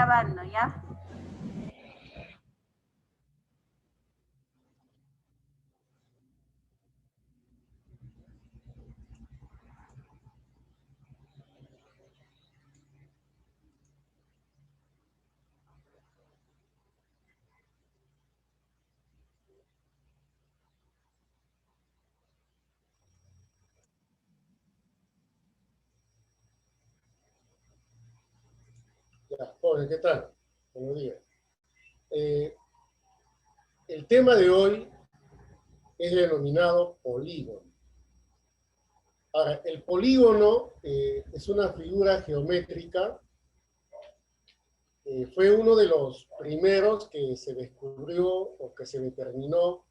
grabando, ¿ya? Ya, joven, ¿qué tal? Buenos días. El tema de hoy es denominado polígono. Ahora, el polígono es una figura geométrica. Fue uno de los primeros que se descubrió o que se determinó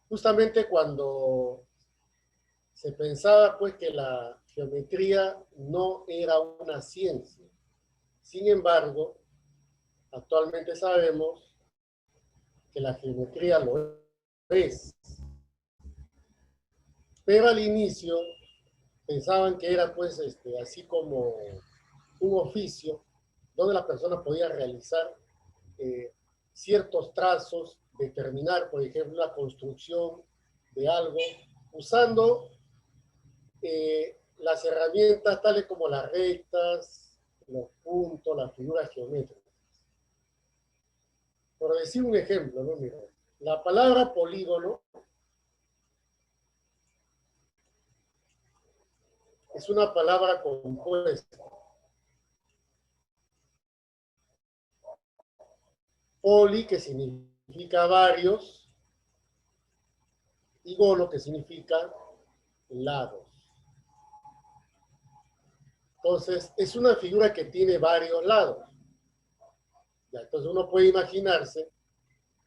justamente cuando se pensaba pues que la geometría no era una ciencia. Sin embargo, actualmente sabemos que la geometría lo es. Pero al inicio pensaban que era pues así como un oficio donde las personas podían realizar ciertos trazos, determinar, por ejemplo, la construcción de algo, usando las herramientas tales como las rectas, los puntos, las figuras geométricas. Por decir un ejemplo, ¿no? Mira, la palabra polígono es una palabra compuesta. Poli, que significa varios, y gono, que significa lados. Entonces, es una figura que tiene varios lados. Ya, entonces, uno puede imaginarse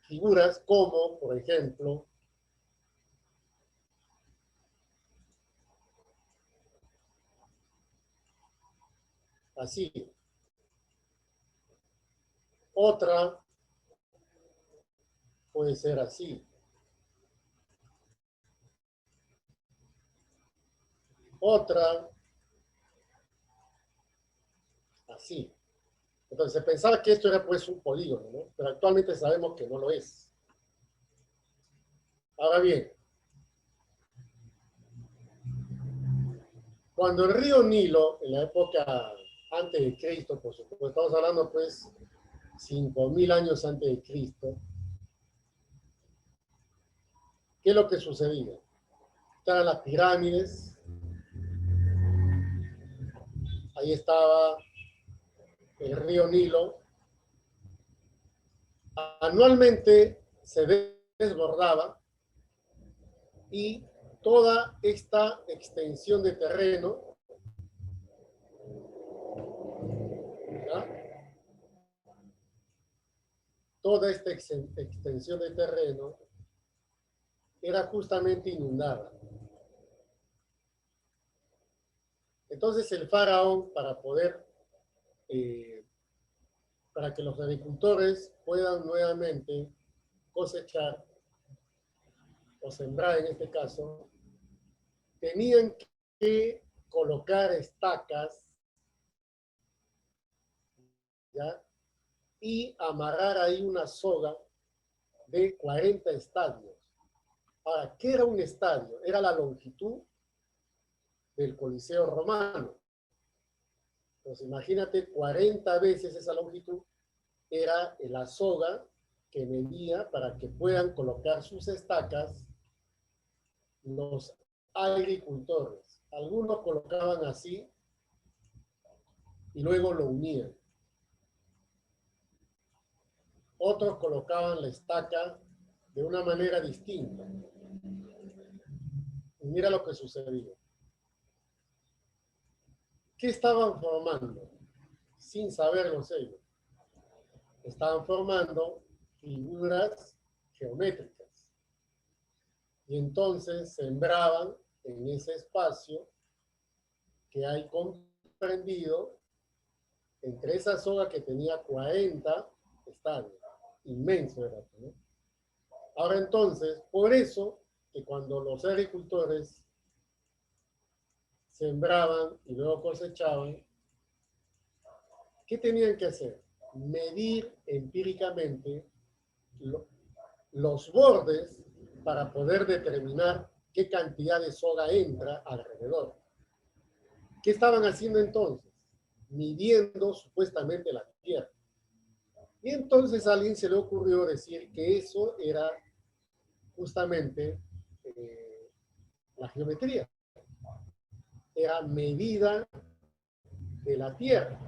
figuras como, por ejemplo, así. Otra puede ser así. Otra, así. Entonces, se pensaba que esto era pues un polígono, ¿no? Pero actualmente sabemos que no lo es. Ahora bien, cuando el río Nilo, en la época antes de Cristo, por supuesto, estamos hablando pues 5000 años antes de Cristo, ¿qué es lo que sucedía? Estaban las pirámides, ahí estaba el río Nilo. Anualmente se desbordaba y toda esta extensión de terreno, ¿ya? Toda esta extensión de terreno era justamente inundada. Entonces el faraón, para que los agricultores puedan nuevamente cosechar o sembrar en este caso, tenían que colocar estacas, ¿ya? Y amarrar ahí una soga de 40 estadios. Ahora, ¿qué era un estadio? Era la longitud del Coliseo Romano. Entonces, imagínate 40 veces esa longitud era la soga que medía para que puedan colocar sus estacas los agricultores. Algunos colocaban así y luego lo unían. Otros colocaban la estaca de una manera distinta. Y mira lo que sucedió. ¿Qué estaban formando? Sin saberlo ellos. Estaban formando figuras geométricas. Y entonces sembraban en ese espacio que hay comprendido entre esa soga que tenía 40 estadios. Inmenso era, ¿no? Ahora entonces, por eso que cuando los agricultores sembraban y luego cosechaban, ¿Qué tenían que hacer? Medir empíricamente los bordes para poder determinar qué cantidad de soga entra alrededor. ¿Qué estaban haciendo entonces? Midiendo supuestamente la tierra. Y entonces a alguien se le ocurrió decir que eso era justamente la geometría. Era medida de la tierra,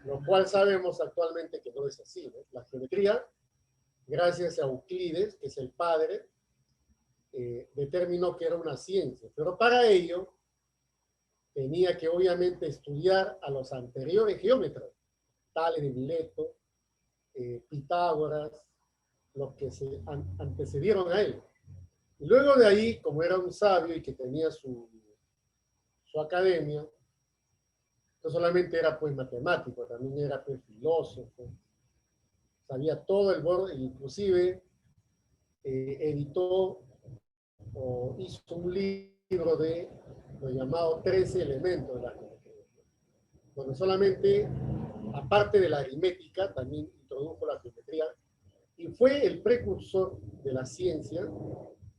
lo cual sabemos actualmente que no es así, ¿no? La geometría, gracias a Euclides, que es el padre, determinó que era una ciencia, pero para ello tenía que obviamente estudiar a los anteriores geómetras, Tales de Mileto, Pitágoras, los que se antecedieron a él. Y luego de ahí, como era un sabio y que tenía su academia, no solamente era pues matemático, también era pues filósofo, sabía todo el borde, inclusive editó o hizo un libro de lo llamado 13 elementos de la geometría, donde solamente, aparte de la aritmética, también introdujo la geometría y fue el precursor de la ciencia,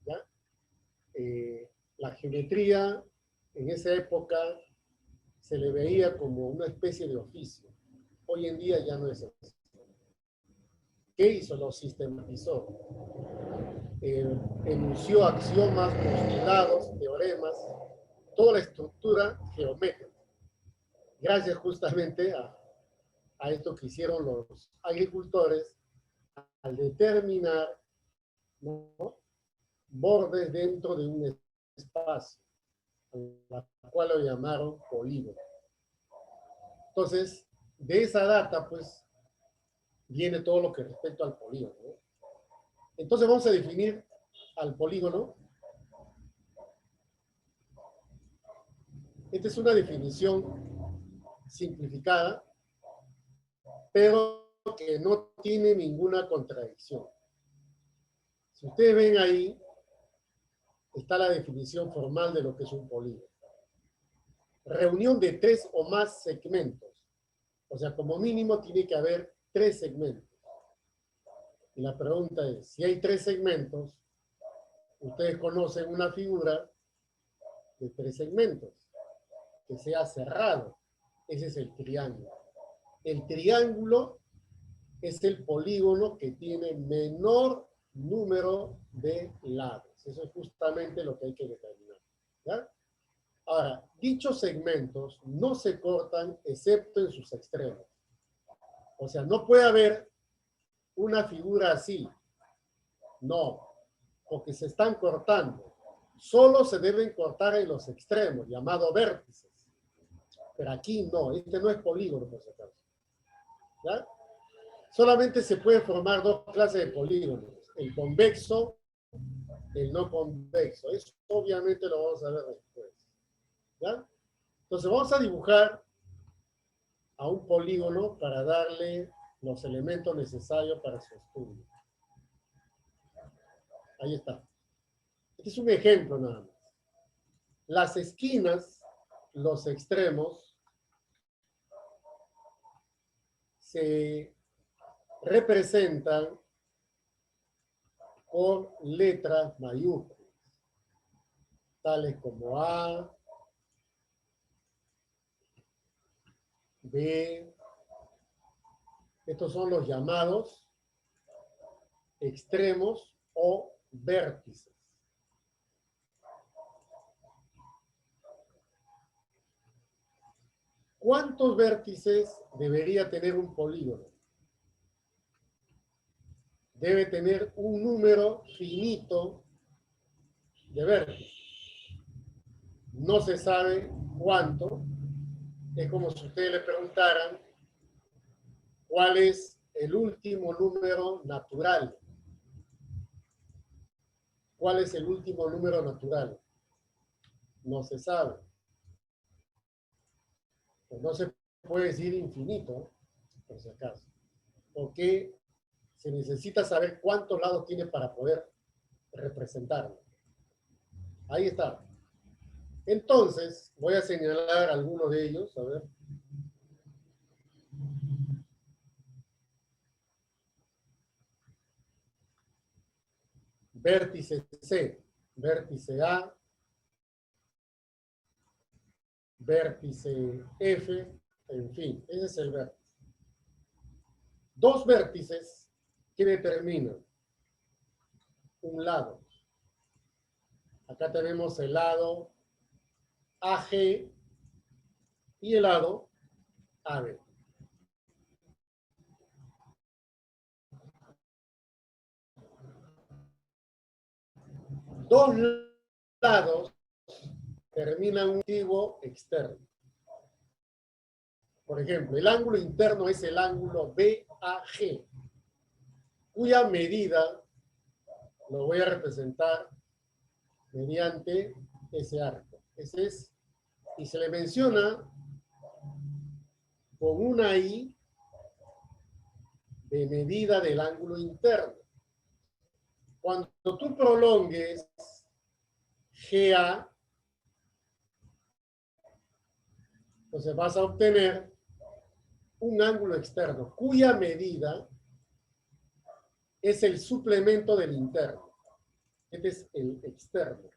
¿ya? La geometría en esa época se le veía como una especie de oficio. Hoy en día ya no es así. ¿Qué hizo? Lo sistematizó. Enunció axiomas, postulados, teoremas, toda la estructura geométrica. Gracias justamente a esto que hicieron los agricultores al determinar, ¿no?, bordes dentro de un espacio, la cual lo llamaron polígono. Entonces, de esa data, pues, viene todo lo que respecta al polígono, ¿no? Entonces vamos a definir al polígono. Esta es una definición simplificada, pero que no tiene ninguna contradicción. Si ustedes ven ahí, está la definición formal de lo que es un polígono. Reunión de 3 o más segmentos. O sea, como mínimo tiene que haber 3 segmentos. Y la pregunta es, si hay 3 segmentos, ustedes conocen una figura de 3 segmentos, que sea cerrado. Ese es el triángulo. El triángulo es el polígono que tiene menor número de lados. Eso es justamente lo que hay que determinar, ¿ya? Ahora, dichos segmentos no se cortan excepto en sus extremos. O sea, no puede haber una figura así. No, porque se están cortando. Solo se deben cortar en los extremos, llamado vértices. Pero aquí no, este no es polígono, por si acaso. ¿Ya? Solamente se pueden formar 2 clases de polígonos, el convexo, el no convexo. Eso obviamente lo vamos a ver después. ¿Ya? Entonces vamos a dibujar a un polígono para darle los elementos necesarios para su estudio. Ahí está. Este es un ejemplo nada más. Las esquinas, los extremos, se representan con letras mayúsculas, tales como A, B. Estos son los llamados extremos o vértices. ¿Cuántos vértices debería tener un polígono? Debe tener un número finito de vértices. No se sabe cuánto. Es como si ustedes le preguntaran cuál es el último número natural. ¿Cuál es el último número natural? No se sabe. Pues no se puede decir infinito, por si acaso. Porque se necesita saber cuántos lados tiene para poder representarlo. Ahí está. Entonces, voy a señalar algunos de ellos, a ver. vértice C, vértice A, vértice F, en fin, ese es el vértice. Dos vértices que determinan un lado. Acá tenemos el lado AG y el lado AB. Dos lados terminan un objetivo externo. Por ejemplo, el ángulo interno es el ángulo BAG, cuya medida lo voy a representar mediante ese arco. Ese es, y se le menciona con una I de medida del ángulo interno. Cuando tú prolongues GA, entonces vas a obtener un ángulo externo cuya medida es el suplemento del interno. Este es el externo.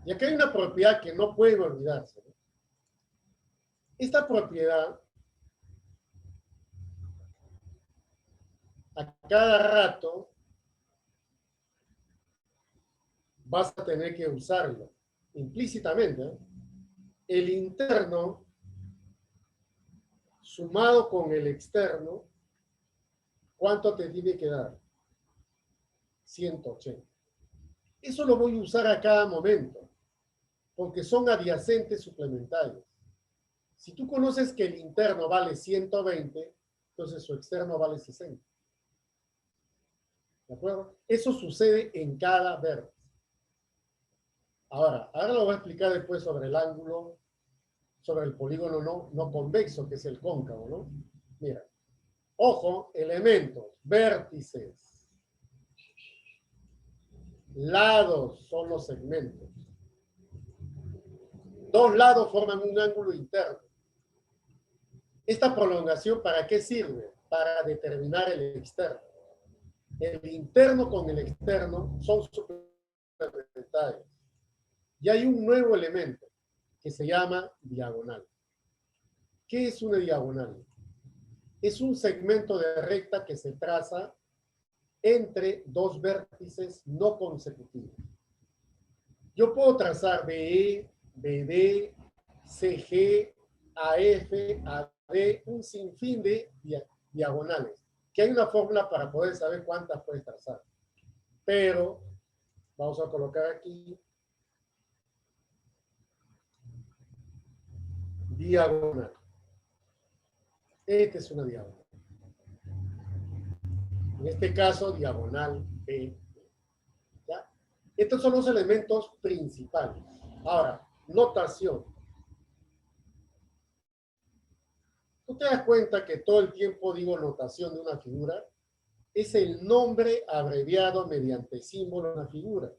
Y aquí hay una propiedad que no pueden olvidarse. Esta propiedad, a cada rato, vas a tener que usarlo implícitamente. El interno sumado con el externo, ¿cuánto te tiene que dar? 180. Eso lo voy a usar a cada momento, porque son adyacentes suplementarios. Si tú conoces que el interno vale 120, entonces su externo vale 60. ¿De acuerdo? Eso sucede en cada vértice. Ahora lo voy a explicar después sobre el ángulo, sobre el polígono no convexo, que es el cóncavo, ¿no? Mira, ojo, elementos, vértices, lados son los segmentos. Dos lados forman un ángulo interno. ¿Esta prolongación para qué sirve? Para determinar el externo. El interno con el externo son suplementarios. Y hay un nuevo elemento que se llama diagonal. ¿Qué es una diagonal? Es un segmento de recta que se traza entre dos vértices no consecutivos. Yo puedo trazar BE, BD, CG, AF, AD, un sinfín de diagonales, que hay una fórmula para poder saber cuántas puedes trazar. Pero vamos a colocar aquí diagonal. Esta es una diagonal. En este caso, diagonal B. ¿Ya? Estos son los elementos principales. Ahora, notación. ¿Tú te das cuenta que todo el tiempo digo notación de una figura? Es el nombre abreviado mediante símbolo de una figura.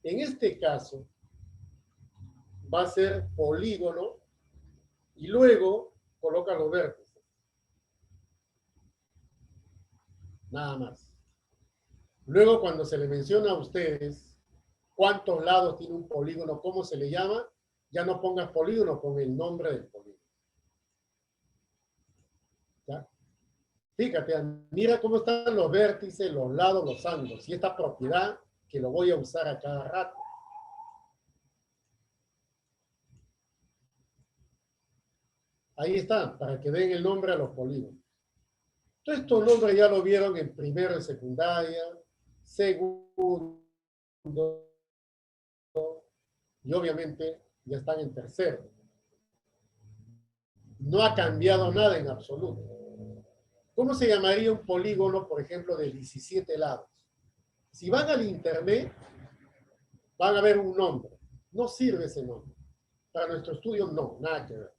En este caso, va a ser polígono y luego coloca los vértices. Nada más. Luego, cuando se le menciona a ustedes cuántos lados tiene un polígono, cómo se le llama, ya no pongas polígono, pon el nombre del polígono. ¿Ya? Fíjate, mira cómo están los vértices, los lados, los ángulos, y esta propiedad que lo voy a usar a cada rato. Ahí está, para que den el nombre a los polígonos. Todos estos nombres ya lo vieron en primero de secundaria, segundo, y obviamente ya están en tercero. No ha cambiado nada en absoluto. ¿Cómo se llamaría un polígono, por ejemplo, de 17 lados? Si van al internet, van a ver un nombre. No sirve ese nombre. Para nuestro estudio, no, nada que ver.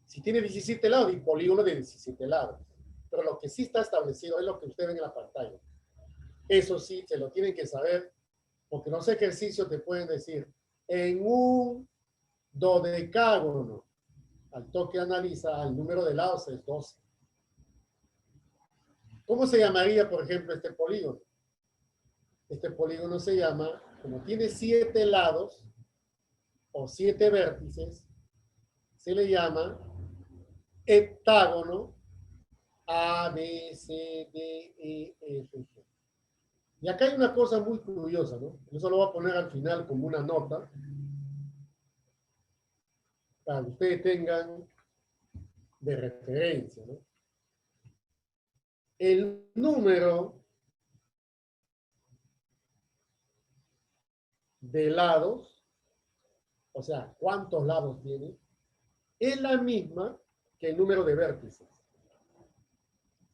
Si tiene 17 lados, y polígono de 17 lados. Pero lo que sí está establecido es lo que ustedes ven en la pantalla. Eso sí, se lo tienen que saber, porque los ejercicios te pueden decir, en un dodecágono, al toque analiza, el número de lados es 12. ¿Cómo se llamaría, por ejemplo, este polígono? Este polígono se llama, como tiene 7 lados o 7 vértices, se le llama heptágono A, B, C, D, E, F, G. Y acá hay una cosa muy curiosa, ¿no? Eso lo voy a poner al final como una nota, para que ustedes tengan de referencia, ¿no? El número de lados, o sea, cuántos lados tiene, es la misma que el número de vértices.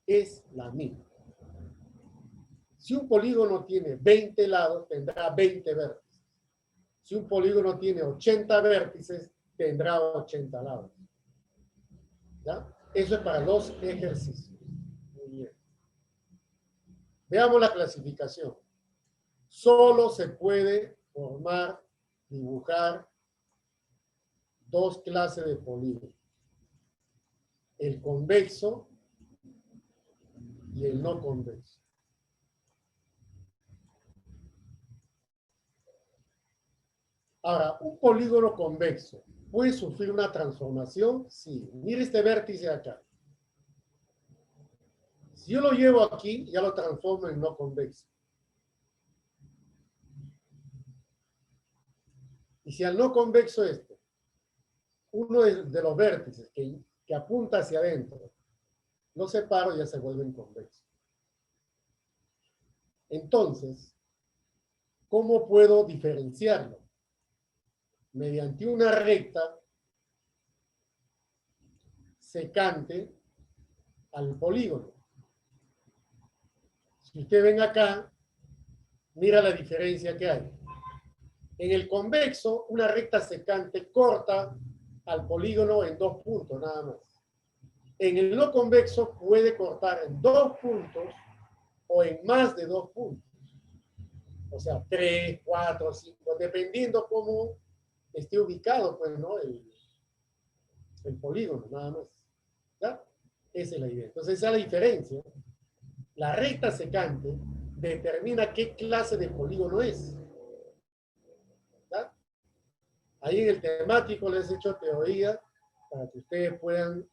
Es la misma. Si un polígono tiene 20 lados, tendrá 20 vértices. Si un polígono tiene 80 vértices, tendrá 80 lados. ¿Ya? Eso es para los ejercicios. Muy bien. Veamos la clasificación. Solo se puede formar, dibujar dos clases de polígonos. El convexo y el no convexo. Ahora, un polígono convexo puede sufrir una transformación. Sí. Mire este vértice acá. Si yo lo llevo aquí, ya lo transformo en no convexo. Y si al no convexo uno de los vértices que apunta hacia adentro, lo separo, ya se vuelve en convexo. Entonces, ¿cómo puedo diferenciarlo? Mediante una recta secante al polígono. Si usted ven acá, mira la diferencia que hay. En el convexo, una recta secante corta al polígono en 2 puntos, nada más. En el no convexo puede cortar en 2 puntos o en más de 2 puntos. O sea, 3, 4, 5, dependiendo cómo esté ubicado, pues, ¿no? El polígono, nada más. ¿Ya? Esa es la idea. Entonces, esa es la diferencia. La recta secante determina qué clase de polígono es. ¿Ya? Ahí en el temático les he hecho teoría para que ustedes puedan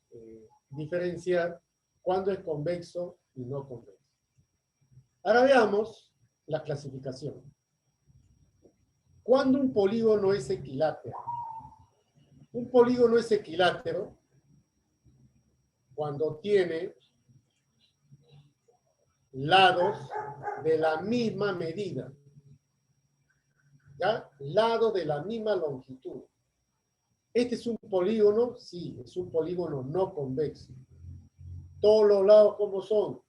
diferenciar cuándo es convexo y no convexo. Ahora veamos la clasificación. ¿Cuándo un polígono es equilátero? Un polígono es equilátero cuando tiene lados de la misma medida. ¿Ya? Lado de la misma longitud. ¿Este es un polígono? Sí, es un polígono no convexo. Todos los lados, ¿cómo son?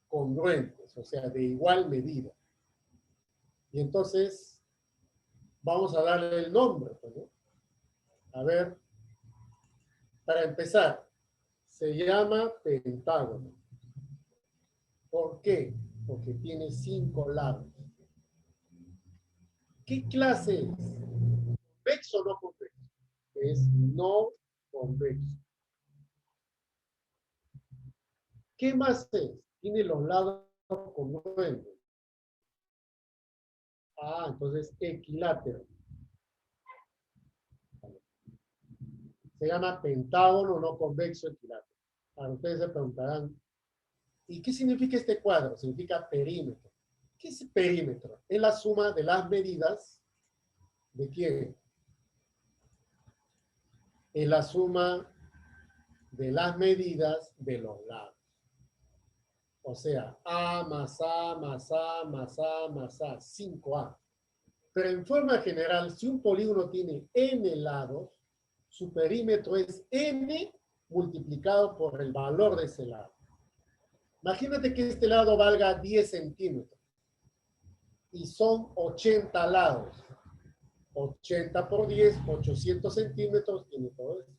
Congruentes, o sea, de igual medida. Y entonces, vamos a darle el nombre, ¿no? A ver, para empezar, se llama pentágono. ¿Por qué? Porque tiene 5 lados. ¿Qué clase es? ¿Convexo o no convexo? Es no convexo. ¿Qué más es? Tiene los lados congruentes. Ah, entonces equilátero. Se llama pentágono no convexo equilátero. Ahora ustedes se preguntarán, ¿y qué significa este cuadro? Significa perímetro. ¿Qué es perímetro? Es la suma de las medidas ¿de quién? Es la suma de las medidas de los lados. O sea, A más A más A más A más A, 5A. Pero en forma general, si un polígono tiene n lados, su perímetro es n multiplicado por el valor de ese lado. Imagínate que este lado valga 10 centímetros y son 80 lados. 80 por 10, 800 centímetros, tiene todo eso.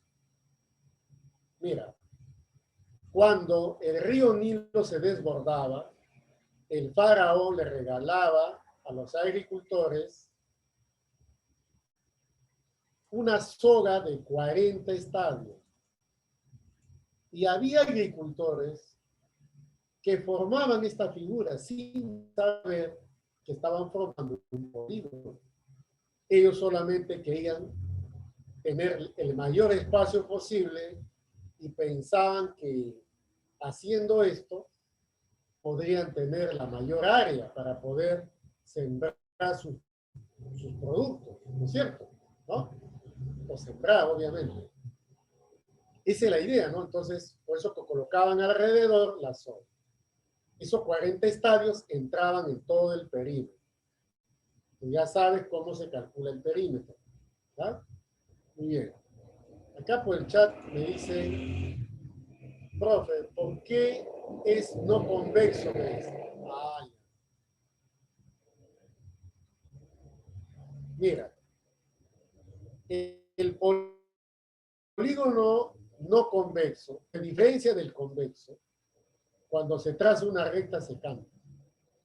Mira, cuando el río Nilo se desbordaba, el faraón le regalaba a los agricultores una soga de 40 estadios. Y había agricultores que formaban esta figura sin saber que estaban formando un polígono. Ellos solamente querían tener el mayor espacio posible y pensaban que haciendo esto podrían tener la mayor área para poder sembrar sus productos, ¿no es cierto? ¿No? O sembrar, obviamente. Esa es la idea, ¿no? Entonces, por eso que colocaban alrededor la zona. Esos 40 estadios entraban en todo el perímetro. Y ya sabes cómo se calcula el perímetro. ¿Verdad? Muy bien. Acá por el chat me dice, profe, ¿por qué es no convexo? Me dice. Ay. Mira, el polígono no convexo, a diferencia del convexo, cuando se traza una recta se cambia.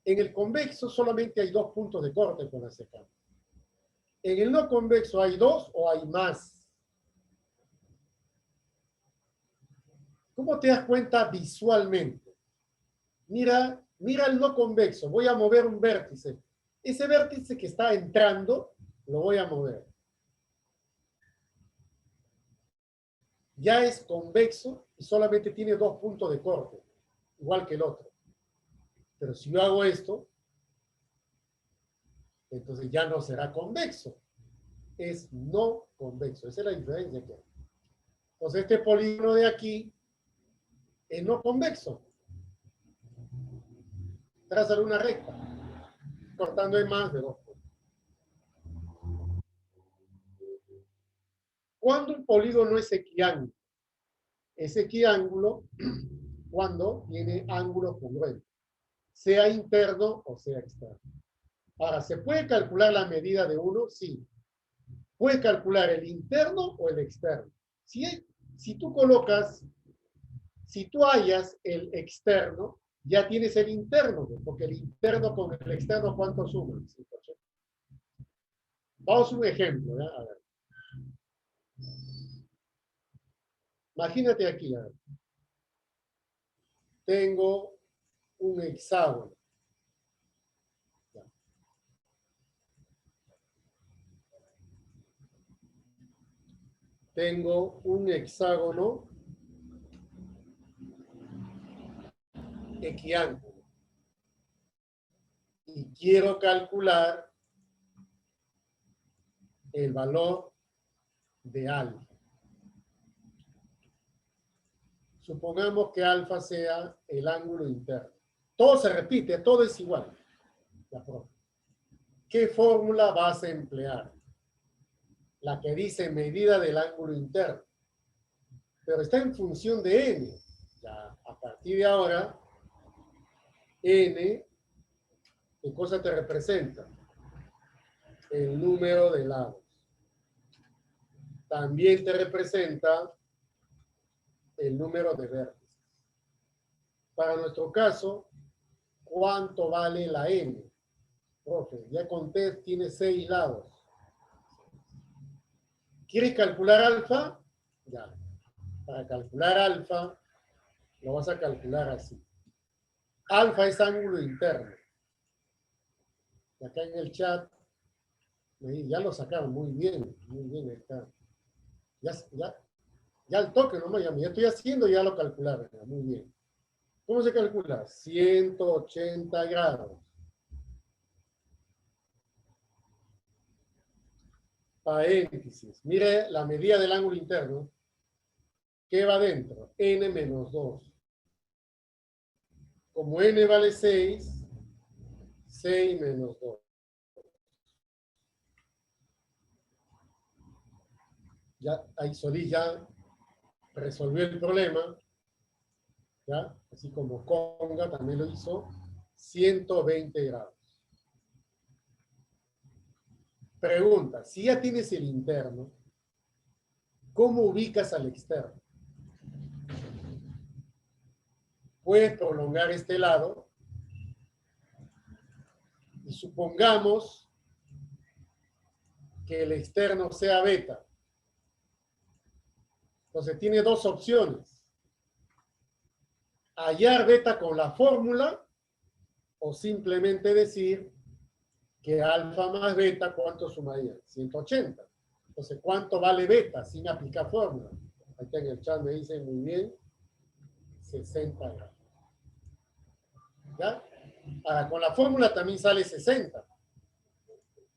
En el convexo solamente hay 2 puntos de corte con la secante. En el no convexo hay 2 o hay más. ¿Cómo te das cuenta visualmente? Mira el no convexo. Voy a mover un vértice. Ese vértice que está entrando, lo voy a mover. Ya es convexo y solamente tiene 2 puntos de corte, igual que el otro. Pero si yo hago esto, entonces ya no será convexo. Es no convexo. Esa es la diferencia que hay. Entonces este polígono de aquí es no convexo. Trazar una recta, cortando en más de 2 puntos. ¿Cuándo un polígono es equiángulo? Es equiángulo cuando tiene ángulos congruentes, sea interno o sea externo. Ahora, ¿se puede calcular la medida de uno? Sí. ¿Puedes calcular el interno o el externo? Si tú hallas el externo, ya tienes el interno, porque el interno con el externo, ¿cuánto suman? Vamos a un ejemplo, ¿ya? A ver. Imagínate aquí, a ver. Tengo un hexágono. Tengo un hexágono equiángulo. Y quiero calcular el valor de alfa. Supongamos que alfa sea el ángulo interno. Todo se repite, todo es igual. ¿Qué fórmula vas a emplear? La que dice medida del ángulo interno. Pero está en función de n. Ya, a partir de ahora, n, ¿qué cosa te representa? El número de lados. También te representa el número de vértices. Para nuestro caso, ¿cuánto vale la n? Profe, ya conté, tiene 6 lados. ¿Quieres calcular alfa? Ya. Para calcular alfa, lo vas a calcular así. Alfa es ángulo interno. Y acá en el chat, ya lo sacaron muy bien, está. Ya al toque nomás, ya estoy haciendo, ya lo calcularon, muy bien. ¿Cómo se calcula? 180 grados. Paréntesis. Mire la medida del ángulo interno. ¿Qué va dentro? N menos 2. Como n vale 6, 6 menos 2. Ya, ahí Solís ya resolvió el problema. ¿Ya? Así como Conga también lo hizo. 120 grados. Pregunta, si ya tienes el interno, ¿cómo ubicas al externo? Puedes prolongar este lado y supongamos que el externo sea beta. Entonces tiene 2 opciones. Hallar beta con la fórmula o simplemente decir que alfa más beta, ¿cuánto sumaría? 180. Entonces, ¿cuánto vale beta sin aplicar fórmula? Ahí está en el chat, me dicen muy bien, 60 gramos. ¿Ya? Ahora, con la fórmula también sale 60,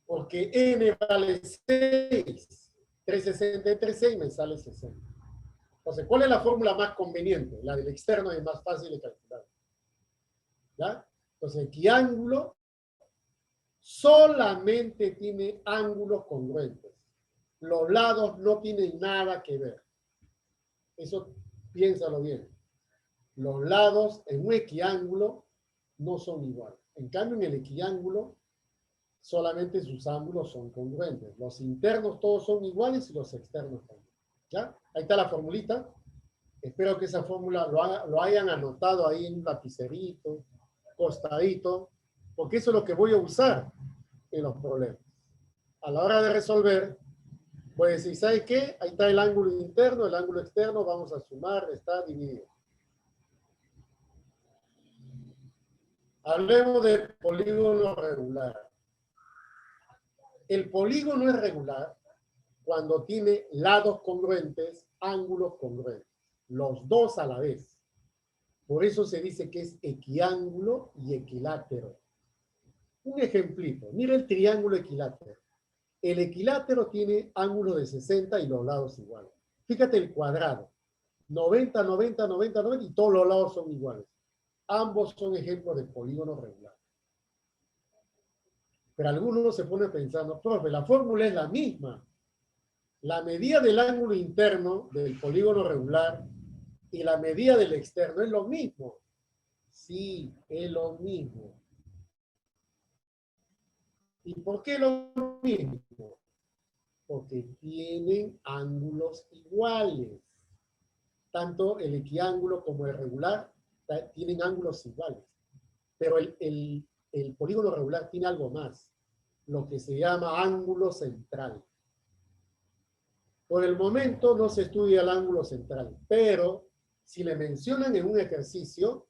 porque n vale 6. 360 entre 6 me sale 60. Entonces, ¿cuál es la fórmula más conveniente? La del externo es más fácil de calcular. ¿Ya? Entonces, equiángulo solamente tiene ángulos congruentes. Los lados no tienen nada que ver. Eso piénsalo bien. Los lados en un equiángulo no son iguales. En cambio, en el equiángulo, solamente sus ángulos son congruentes. Los internos todos son iguales y los externos también. ¿Ya? Ahí está la formulita. Espero que esa fórmula lo hayan anotado ahí en un lapicerito, costadito, porque eso es lo que voy a usar en los problemas. A la hora de resolver, voy a decir, ¿sabe qué? Ahí está el ángulo interno, el ángulo externo, vamos a sumar, está dividido. Hablemos del polígono regular. El polígono es regular cuando tiene lados congruentes, ángulos congruentes, los dos a la vez. Por eso se dice que es equiángulo y equilátero. Un ejemplito, mira el triángulo equilátero. El equilátero tiene ángulo de 60 y los lados iguales. Fíjate el cuadrado, 90, 90, 90, 90 y todos los lados son iguales. Ambos son ejemplos de polígono regular. Pero algunos se ponen pensando, profe, la fórmula es la misma. La medida del ángulo interno del polígono regular y la medida del externo es lo mismo. Sí, es lo mismo. ¿Y por qué lo mismo? Porque tienen ángulos iguales. Tanto el equiángulo como el regular tienen ángulos iguales. Pero el polígono regular tiene algo más, lo que se llama ángulo central. Por el momento no se estudia el ángulo central, pero si le mencionan en un ejercicio,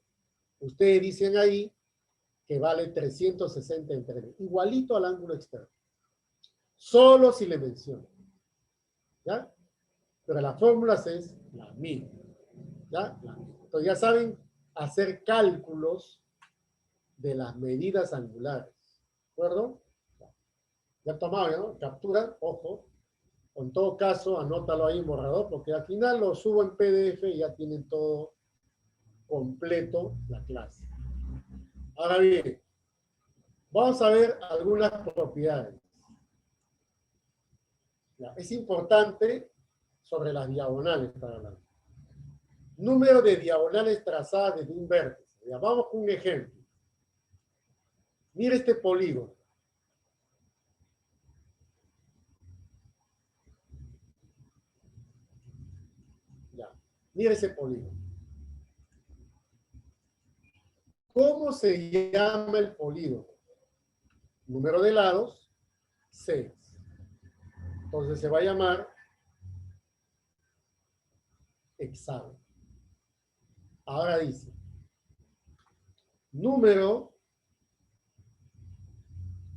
ustedes dicen ahí que vale 360 entre n, igualito al ángulo externo. Solo si le mencionan. ¿Ya? Pero la fórmula es la misma. ¿Ya? Entonces ya saben hacer cálculos de las medidas angulares. ¿De acuerdo? Ya tomado, ¿no? Captura, ojo. En todo caso, anótalo ahí en borrador, porque al final lo subo en PDF y ya tienen todo completo la clase. Ahora bien, vamos a ver algunas propiedades. Ya, es importante sobre las diagonales para hablar. Número de diagonales trazadas desde un vértice. Ya, vamos con un ejemplo. Mira este polígono. Ya, mira ese polígono. ¿Cómo se llama el polígono? Número de lados, 6. Entonces se va a llamar hexágono. Ahora dice, número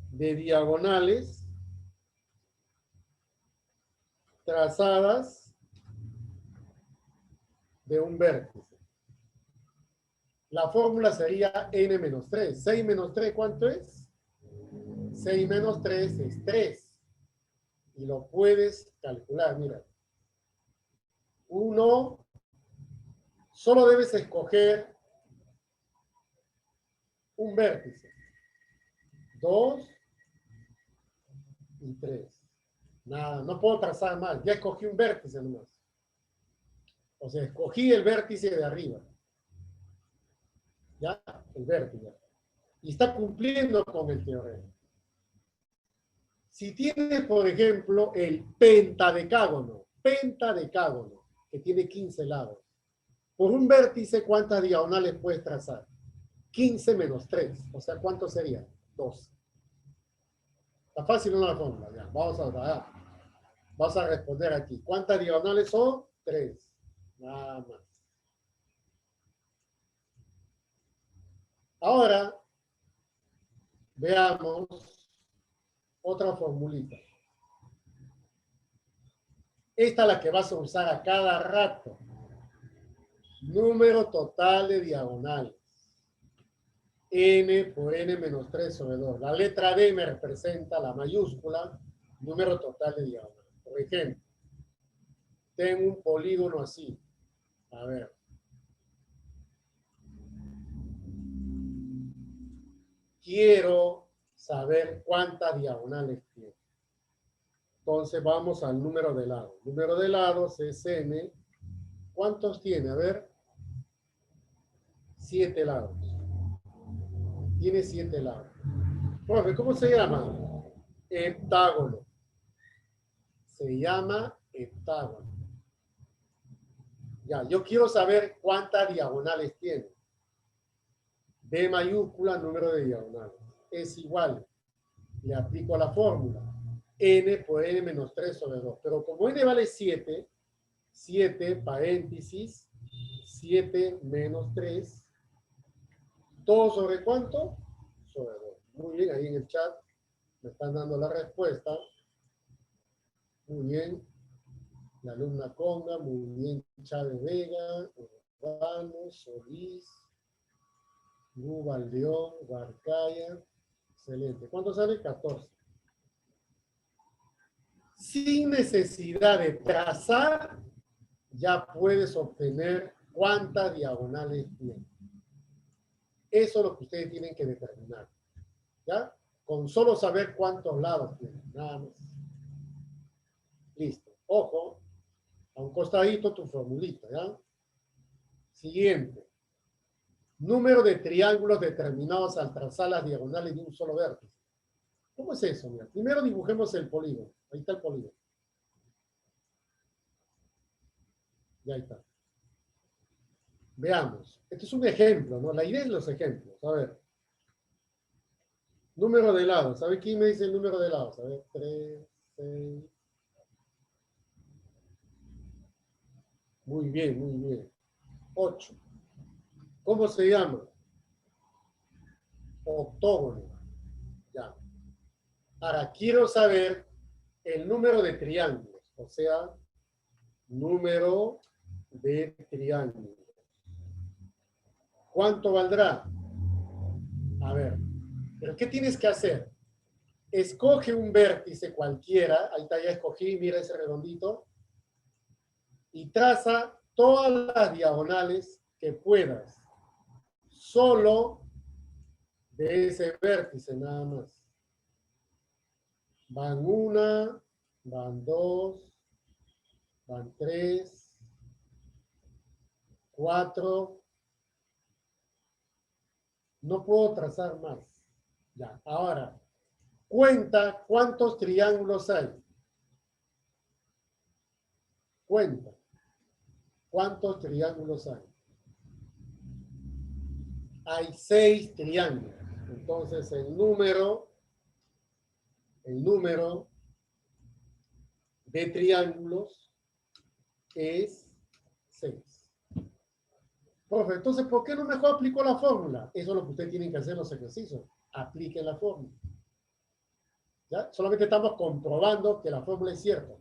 de diagonales trazadas de un vértice. La fórmula sería n menos 3. 6 menos 3, ¿cuánto es? 6 menos 3 es 3. Y lo puedes calcular, mira. 1, solo debes escoger un vértice. 2 y 3. Nada, no puedo trazar más. Ya escogí un vértice nomás. O sea, escogí el vértice de arriba. ¿Ya? El vértice. Y está cumpliendo con el teorema. Si tienes, por ejemplo, el pentadecágono, que tiene 15 lados, por un vértice, ¿cuántas diagonales puedes trazar? 15 menos 3. O sea, ¿cuánto sería? 2. Está fácil una fórmula. Ya, vamos a responder aquí. ¿Cuántas diagonales son? 3. Nada más. Ahora, veamos Otra formulita. Esta es la que vas a usar a cada rato. Número total de diagonales. N por N menos 3 sobre 2. La letra D me representa la mayúscula, número total de diagonales. Por ejemplo, tengo un polígono así. A ver. Quiero saber cuántas diagonales tiene. Entonces vamos al número de lados. El número de lados es N. ¿Cuántos tiene? A ver. 7 lados. Tiene 7 lados. Profe, ¿cómo se llama? Heptágono. Se llama heptágono. Ya, yo quiero saber cuántas diagonales tiene. D mayúscula, número de diagonales. Es igual. Le aplico la fórmula. N por N menos 3 sobre 2. Pero como N vale 7, 7 paréntesis, 7 menos 3. ¿Todo sobre cuánto? Sobre 2. Muy bien, ahí en el chat me están dando la respuesta. Muy bien. La alumna Conga, muy bien. Chávez Vega, Urbano, Solís, Valdeón, Barcaya. Excelente. ¿Cuánto sale? 14. Sin necesidad de trazar, ya puedes obtener cuántas diagonales tiene. Eso es lo que ustedes tienen que determinar. ¿Ya? Con solo saber cuántos lados tiene. Nada más. Listo. Ojo. A un costadito tu formulita. ¿Ya? Siguiente. Número de triángulos determinados al trazar las diagonales de un solo vértice. ¿Cómo es eso? Mira, primero dibujemos el polígono. Ahí está el polígono. Ya está. Veamos. Este es un ejemplo, ¿no? La idea es los ejemplos. A ver. Número de lados. ¿Sabe quién me dice el número de lados? A ver, 3, 6. Muy bien, muy bien. 8. ¿Cómo se llama? Octógono. Ya. Ahora, quiero saber el número de triángulos. O sea, número de triángulos. ¿Cuánto valdrá? A ver. ¿Pero qué tienes que hacer? Escoge un vértice cualquiera. Ahí está, ya escogí. Mira ese redondito. Y traza todas las diagonales que puedas. Solo de ese vértice nada más. Van 1, van 2, van 3, 4. No puedo trazar más. Ya, ahora, cuenta cuántos triángulos hay. Cuenta. ¿Cuántos triángulos hay? Hay 6 triángulos. Entonces, el número de triángulos es 6. Profe, entonces, ¿por qué no mejor aplico la fórmula? Eso es lo que ustedes tienen que hacer en los ejercicios. Apliquen la fórmula. ¿Ya? Solamente estamos comprobando que la fórmula es cierta.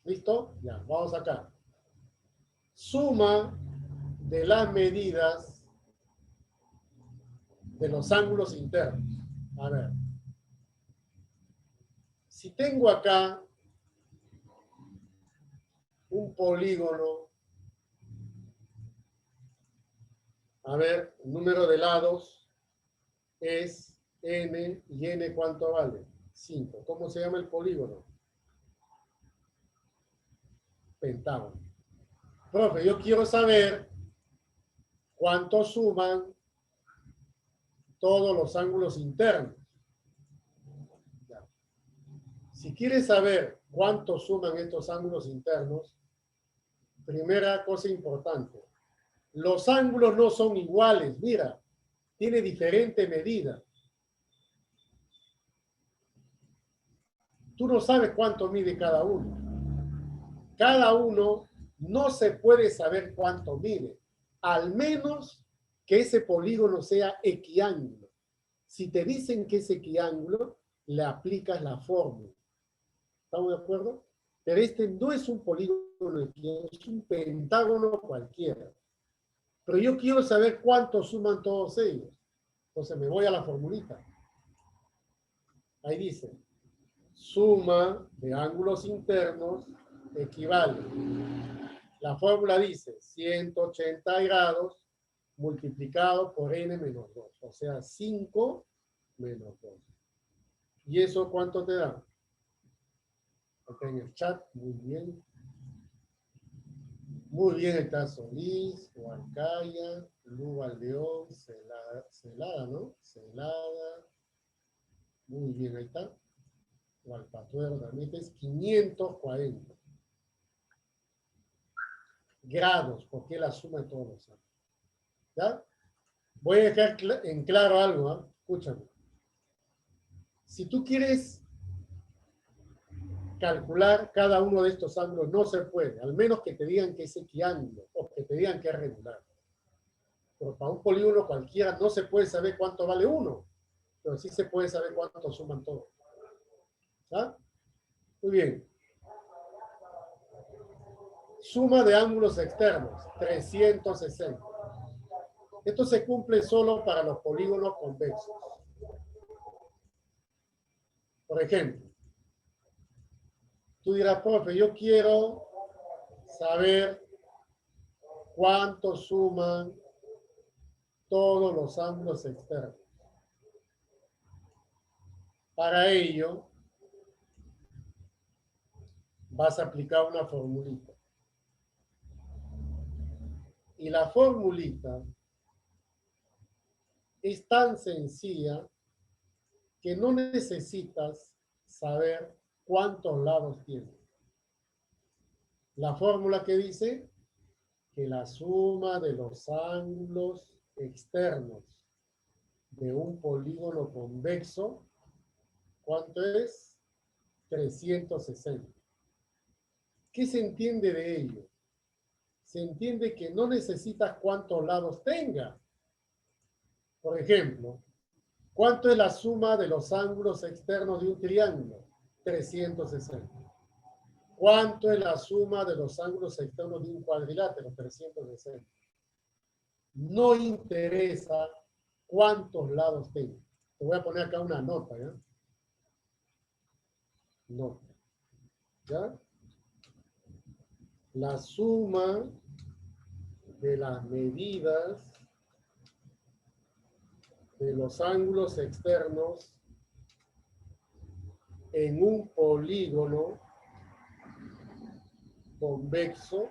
¿Listo? Ya, vamos acá. Suma de las medidas de los ángulos internos. A ver. Si tengo acá un polígono, a ver, el número de lados es n, y n ¿cuánto vale? 5. ¿Cómo se llama el polígono? Pentágono. Profe, yo quiero saber cuánto suman todos los ángulos internos. Ya. Si quieres saber cuánto suman estos ángulos internos, primera cosa importante, los ángulos no son iguales. Mira, tiene diferente medida. Tú no sabes cuánto mide cada uno. Cada uno no se puede saber cuánto mide, al menos que ese polígono sea equiángulo. Si te dicen que es equiángulo, le aplicas la fórmula. ¿Estamos de acuerdo? Pero este no es un polígono equiángulo, es un pentágono cualquiera. Pero yo quiero saber cuánto suman todos ellos. Entonces me voy a la formulita. Ahí dice, suma de ángulos internos equivale. La fórmula dice 180 grados multiplicado por n menos 2. O sea, 5 menos 2. ¿Y eso cuánto te da? Acá en el chat, muy bien. Muy bien está Solís, Huarcaya, Luba León, Celada, ¿no? Celada. Muy bien, ahí está. Gualpatuero también es 540 grados, porque es la suma de todos los ángulos. ¿Ya? Voy a dejar en claro algo, ¿eh? Escúchame. Si tú quieres calcular cada uno de estos ángulos, no se puede, al menos que te digan que es equiángulo o que te digan que es regular. Pero para un polígono cualquiera no se puede saber cuánto vale uno, pero sí se puede saber cuánto suman todos. ¿Ya? Muy bien. Suma de ángulos externos, 360. Esto se cumple solo para los polígonos convexos. Por ejemplo, tú dirás, profe, yo quiero saber cuánto suman todos los ángulos externos. Para ello, vas a aplicar una formulita. Y la formulita es tan sencilla que no necesitas saber cuántos lados tiene. La fórmula que dice que la suma de los ángulos externos de un polígono convexo, ¿cuánto es? 360. ¿Qué se entiende de ello? Se entiende que no necesitas cuántos lados tenga. Por ejemplo, ¿cuánto es la suma de los ángulos externos de un triángulo? 360. ¿Cuánto es la suma de los ángulos externos de un cuadrilátero? 360. No interesa cuántos lados tenga. Te voy a poner acá una nota, ¿ya? Nota. ¿Ya? La suma de las medidas de los ángulos externos en un polígono convexo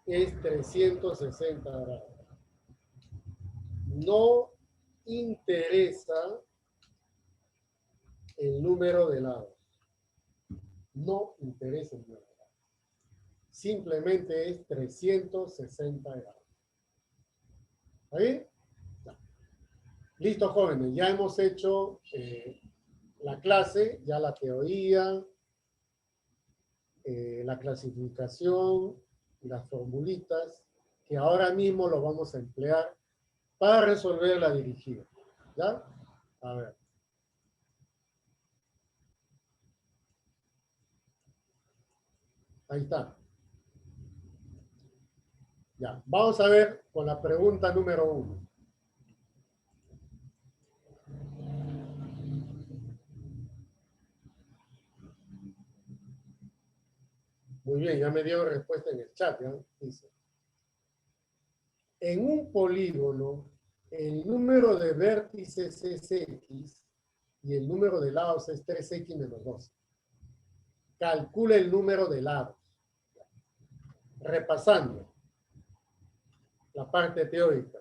es 360 grados. No interesa el número de lados. No interesa el número de lados. Simplemente es 360 grados. ¿Está bien? Listo, jóvenes. Ya hemos hecho la clase, ya la teoría, la clasificación, las formulitas, que ahora mismo lo vamos a emplear para resolver la dirigida. ¿Ya? A ver. Ahí está. Ya, vamos a ver con la pregunta número 1. Muy bien, ya me dio respuesta en el chat, ¿ya? Dice, en un polígono, el número de vértices es X y el número de lados es 3X menos 12. Calcula el número de lados. Repasando la parte teórica.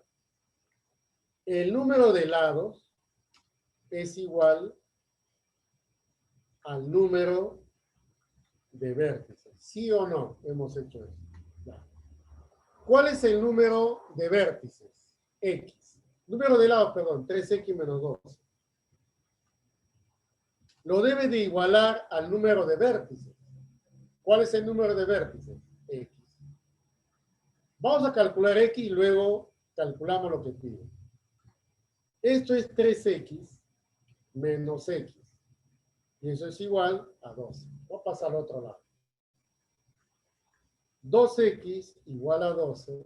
El número de lados es igual al número de vértices. ¿Sí o no hemos hecho eso? Ya. ¿Cuál es el número de vértices? X. Número de lados, perdón, 3X menos 12. Lo debe de igualar al número de vértices. ¿Cuál es el número de vértices? X. Vamos a calcular X y luego calculamos lo que pide. Esto es 3x menos x. Y eso es igual a 12. Voy a pasar al otro lado. 2x igual a 12.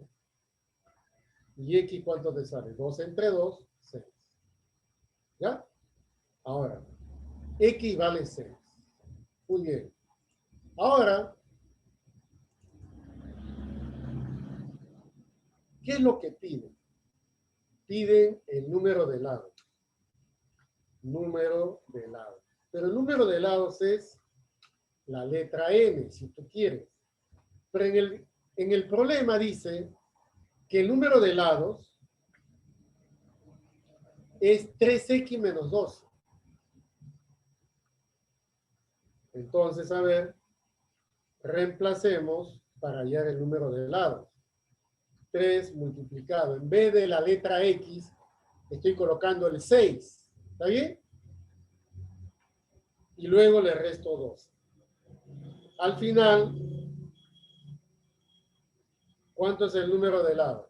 ¿Y x cuánto te sale? 2 entre 2, 6. ¿Ya? Ahora, x vale 6. Muy bien. Ahora, ¿qué es lo que piden? Piden el número de lados. Número de lados. Pero el número de lados es la letra n, si tú quieres. Pero en el problema dice que el número de lados es 3x menos 12. Entonces, a ver, reemplacemos para hallar el número de lados. 3 multiplicado. En vez de la letra x, estoy colocando el 6. ¿Está bien? Y luego le resto 2. Al final, ¿cuánto es el número de lados?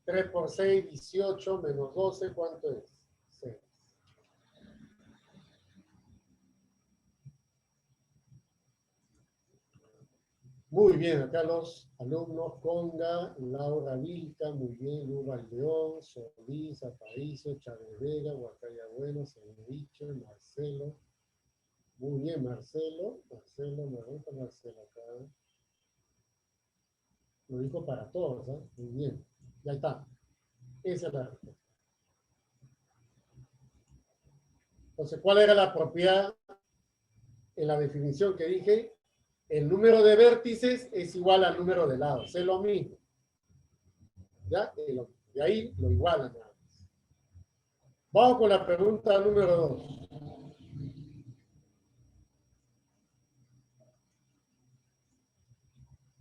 3 por 6, 18, menos 12, ¿cuánto es? 6. Muy bien, acá los alumnos Conga, Laura Vilca, muy bien, Luba León, Solís, Aparicio, Chávez Vega, Huacaya Bueno, Senevicho, Marcelo. Muy bien, Marcelo, me gusta Marcelo acá. Lo dijo para todos, ¿eh? Muy bien, ya está. Esa es la respuesta. Entonces, ¿cuál era la propiedad en la definición que dije? El número de vértices es igual al número de lados. Es lo mismo. ¿Ya? De ahí lo igualan. Vamos con la pregunta número 2.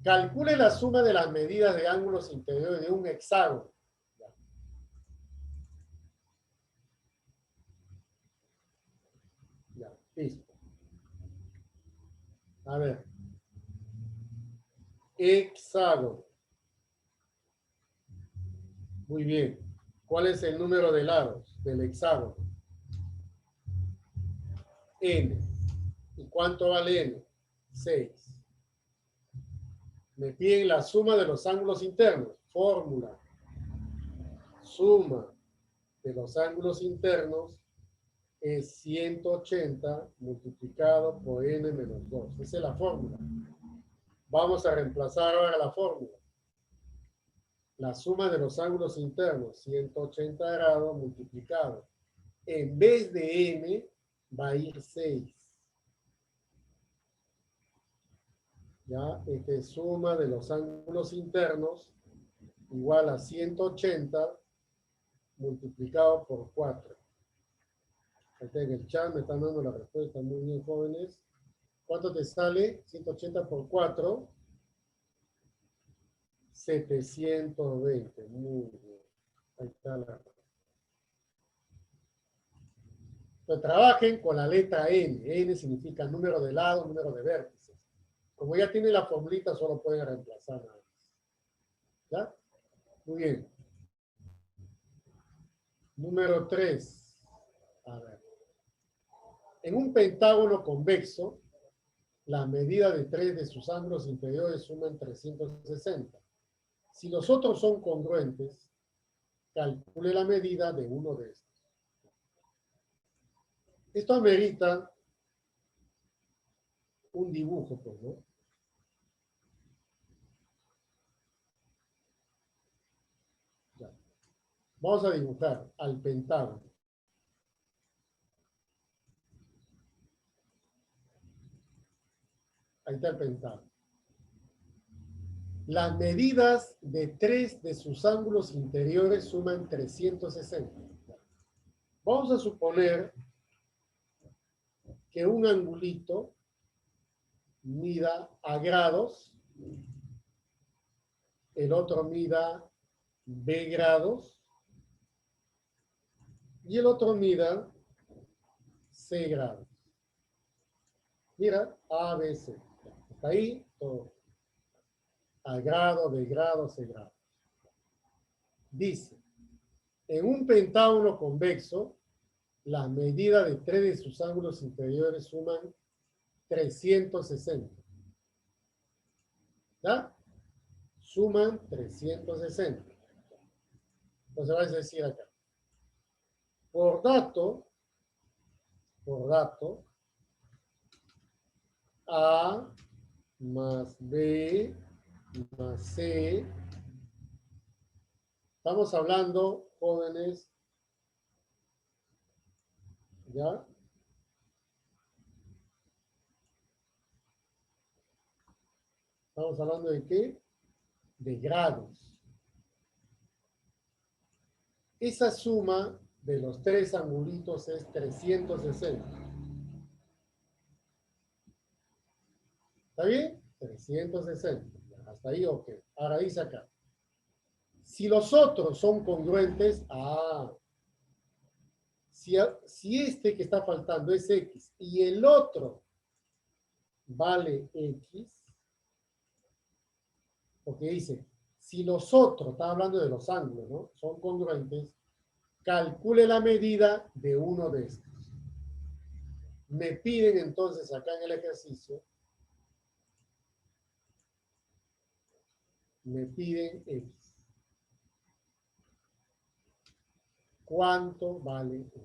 Calcule la suma de las medidas de ángulos interiores de un hexágono. Ya, listo. A ver. Hexágono. Muy bien. ¿Cuál es el número de lados del hexágono? N. ¿Y cuánto vale N? 6. Me piden la suma de los ángulos internos. Fórmula. Suma de los ángulos internos es 180 multiplicado por n menos 2. Esa es la fórmula. Vamos a reemplazar ahora la fórmula. La suma de los ángulos internos, 180 grados multiplicado. En vez de n, va a ir 6. ¿Ya? Esta es suma de los ángulos internos igual a 180 multiplicado por 4. Aquí en el chat me están dando la respuesta. Muy bien, jóvenes. ¿Cuánto te sale? 180 por 4. 720. Muy bien. Ahí está la respuesta. Entonces, trabajen con la letra N. N significa número de lados, número de vértices. Como ya tiene la formulita, solo pueden reemplazar nada más. ¿Ya? Muy bien. Número 3. A ver. En un pentágono convexo, la medida de 3 de sus ángulos inferiores suman 360. Si los otros son congruentes, calcule la medida de uno de estos. Esto amerita un dibujo, pues, ¿no? Ya. Vamos a dibujar al pentágono. Ahí está el pentágono. Las medidas de 3 de sus ángulos interiores suman 360. Vamos a suponer que un angulito mida a grados, el otro mida B grados y el otro mida C grados. Mira, A, B, C. Está ahí todo. A grado, B grado, C grado. Dice, En un pentágono convexo, las medidas de 3 de sus ángulos inferiores suman 360. ¿Ya? Suman 360. Entonces vas a decir acá. Por dato, A más B más C. Estamos hablando, jóvenes, ¿ya? Estamos hablando de qué? De grados. Esa suma de los tres angulitos es 360. ¿Está bien? 360. Hasta ahí, ok. Ahora dice acá. Si los otros son congruentes, si este que está faltando es X y el otro vale X, porque dice, si los otros, está hablando de los ángulos, ¿no? Son congruentes, calcule la medida de uno de estos. Me piden entonces acá en el ejercicio, me piden X. ¿Cuánto vale X?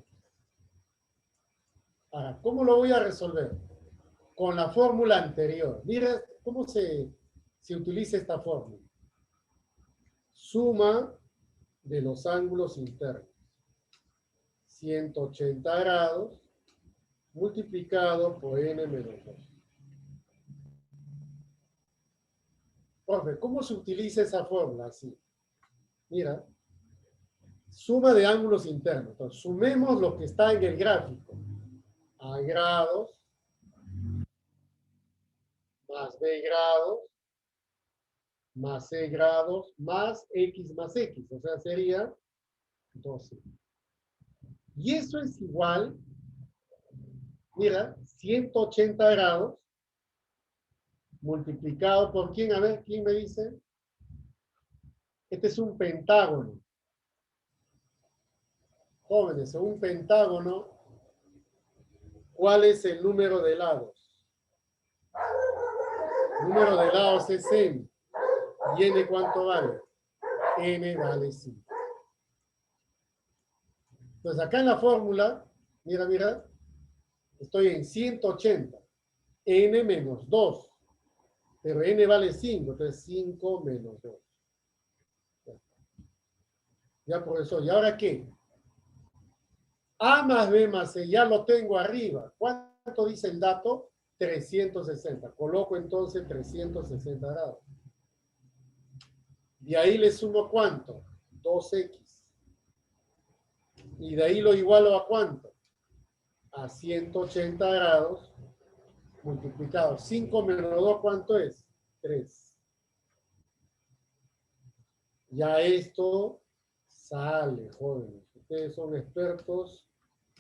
Ahora, ¿cómo lo voy a resolver? Con la fórmula anterior. Mira cómo se utiliza esta fórmula. Suma de los ángulos internos. 180 grados multiplicado por n menos 2. Profe, ¿cómo se utiliza esa fórmula? Así. Mira, suma de ángulos internos. Entonces, sumemos lo que está en el gráfico. A grados más B grados más C grados más X más X. O sea, sería 12. Y eso es igual, mira, 180 grados multiplicado por ¿quién? A ver, ¿quién me dice? Este es un pentágono. Jóvenes, un pentágono, ¿cuál es el número de lados? El número de lados es n. ¿Y n cuánto vale? N vale 5. Entonces acá en la fórmula, mira, estoy en 180. N menos 2. Pero n vale 5, entonces 5 menos 2. Ya, profesor, ¿y ahora qué? A más B más C, ya lo tengo arriba. ¿Cuánto dice el dato? 360. Coloco entonces 360 grados. De ahí le sumo ¿cuánto? 2x. Y de ahí lo igualo ¿a cuánto? A 180 grados multiplicado. 5 menos 2, ¿cuánto es? 3. Ya esto sale, jóvenes. Ustedes son expertos